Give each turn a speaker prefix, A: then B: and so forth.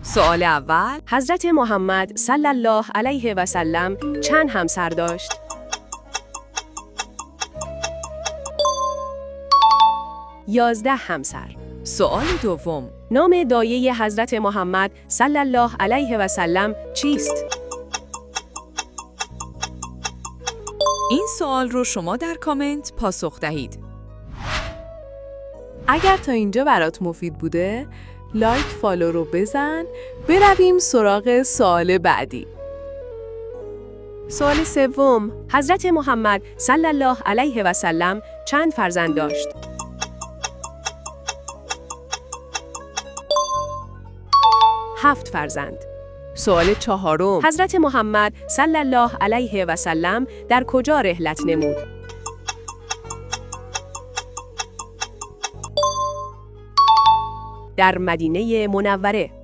A: سوال اول،
B: حضرت محمد صلی الله علیه و سلم چند همسر داشت؟ یازده همسر.
A: سوال دوم،
B: نام دایه حضرت محمد صلی الله علیه و سلم چیست؟
A: این سوال رو شما در کامنت پاسخ دهید.
C: اگر تا اینجا برات مفید بوده، لایک فالو رو بزن. برویم سراغ سوال بعدی.
B: سوال سوم، حضرت محمد صلی الله علیه و سلم چند فرزند داشت؟ هفت فرزند.
C: سوال چهارم،
B: حضرت محمد صلی الله علیه و سلم در کجا رحلت نمود؟ در مدینه منوره.